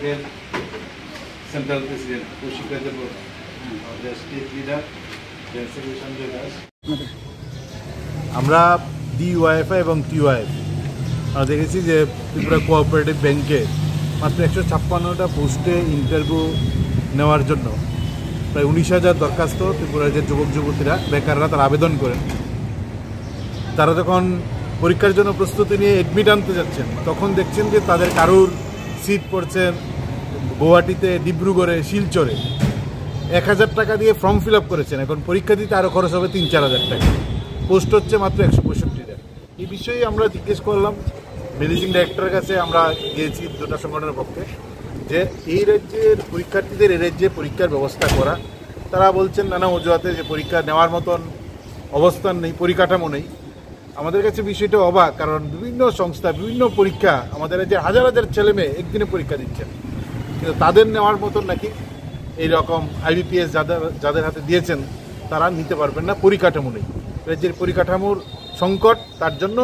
ব্যাংকের central president কৌশিকাদের আমাদের state leader Sanjay Das. আমরা ডিওয়াইএফআই এবং টিওয়াইএফ আমরা দেখেছি যে ত্রিপুরা কোঅপারেটিভ ব্যাংকে মাত্র 156টা পোস্টে ইন্টারভিউ নেওয়ার জন্য প্রায় 19,000 দরখাস্ত ত্রিপুরার যে যুবক যুবতীরা বেকাররা তারা আবেদন করেন। তারা যখন পরীক্ষার জন্য প্রস্তুতি নিয়ে এডমিট আনতে যাচ্ছেন তখন দেখছেন যে তাদের কারুর সিট পড়ছে গুয়াহাটিতে, ডিব্রুগড়ে, শিলচরে। 1,000 টাকা দিয়ে ফর্ম ফিল আপ করেছেন, এখন পরীক্ষা দিতে আরও খরচ হবে 3-4 হাজার টাকা। পোস্ট হচ্ছে মাত্র 165টা। এই বিষয়ে আমরা জিজ্ঞেস করলাম ম্যানেজিং ডাইরেক্টরের কাছে, আমরা গিয়েছি দুটো সংগঠনের পক্ষে, যে এই রাজ্যের পরীক্ষার্থীদের এই রাজ্যে পরীক্ষার ব্যবস্থা করা। তারা বলছেন নানা অজুহাতে যে পরীক্ষা নেওয়ার মতন অবস্থান নেই, পরিকাঠামো নেই। আমাদের কাছে বিষয়টা অবাক, কারণ বিভিন্ন সংস্থা বিভিন্ন পরীক্ষা আমাদের রাজ্যে হাজার হাজার ছেলে মেয়ে একদিনে পরীক্ষা দিচ্ছেন, কিন্তু তাদের নেওয়ার মতন নাকি এইরকম IBPS যাদের হাতে দিয়েছেন তারা নিতে পারবেন না, পরিকাঠামো নেই। রাজ্যের পরিকাঠামোর সংকট, তার জন্য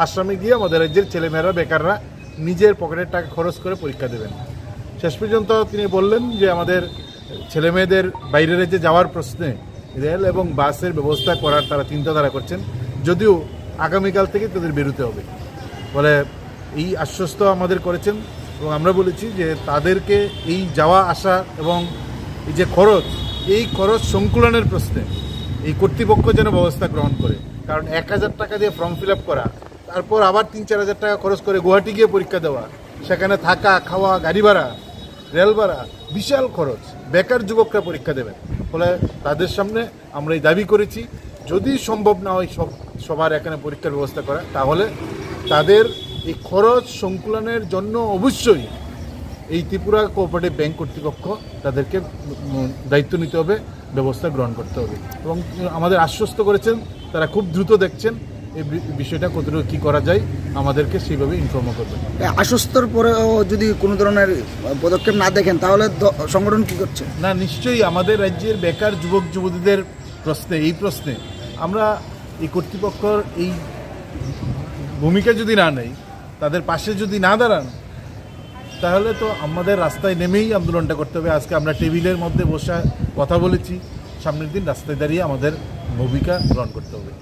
আশ্রমে গিয়ে আমাদের রাজ্যের ছেলেমেয়েরা বেকাররা নিজের পকেটের টাকা খরচ করে পরীক্ষা দেবেন। শেষ পর্যন্ত তিনি বললেন যে আমাদের ছেলেমেয়েদের বাইরের রাজ্যে যাওয়ার প্রশ্নে রেল এবং বাসের ব্যবস্থা করার তারা চিন্তাধারা করছেন, যদিও আগামীকাল থেকে তাদের বেরোতে হবে বলে এই আশ্বস্ত আমাদের করেছেন। এবং আমরা বলেছি যে তাদেরকে এই যাওয়া আসা এবং এই যে খরচ, এই খরচ সংকুলনের প্রশ্নে এই কর্তৃপক্ষ যেন ব্যবস্থা গ্রহণ করে। কারণ 1,000 টাকা দিয়ে ফর্ম ফিল আপ করা, তারপর আবার 3-4 হাজার টাকা খরচ করে গুয়াহাটি গিয়ে পরীক্ষা দেওয়া, সেখানে থাকা, খাওয়া, গাড়ি ভাড়া, রেল ভাড়া, বিশাল খরচ। বেকার যুবকরা পরীক্ষা দেবেন। ফলে তাদের সামনে আমরা এই দাবি করেছি, যদি সম্ভব না হয় সবার এখানে পরীক্ষার ব্যবস্থা করা, তাহলে তাদের এই খরচ সংকুলনের জন্য অবশ্যই এই ত্রিপুরা কোঅপারেটিভ ব্যাংক কর্তৃপক্ষ তাদেরকে দায়িত্ব নিতে হবে, ব্যবস্থা গ্রহণ করতে হবে। এবং আমাদের আশ্বস্ত করেছেন তারা খুব দ্রুত দেখছেন এই বিষয়টা কতটুকু কী করা যায়, আমাদেরকে সেইভাবে ইনফর্ম করবেন। আশ্বস্তর পরেও যদি কোনো ধরনের পদক্ষেপ না দেখেন তাহলে সংগঠন কী করছে? না, নিশ্চয়ই আমাদের রাজ্যের বেকার যুবক যুবতীদের প্রশ্নে আমরা এই কর্তৃপক্ষর এই ভূমিকা যদি না নেই, তাদের পাশে যদি না দাঁড়ান, তাহলে তো আমাদের রাস্তায় নেমেই আন্দোলনটা করতে হবে। আজকে আমরা টেবিলের মধ্যে বসে কথা বলেছি, সামনের দিন রাস্তায় দাঁড়িয়ে আমাদের ভূমিকা গ্রহণ করতে হবে।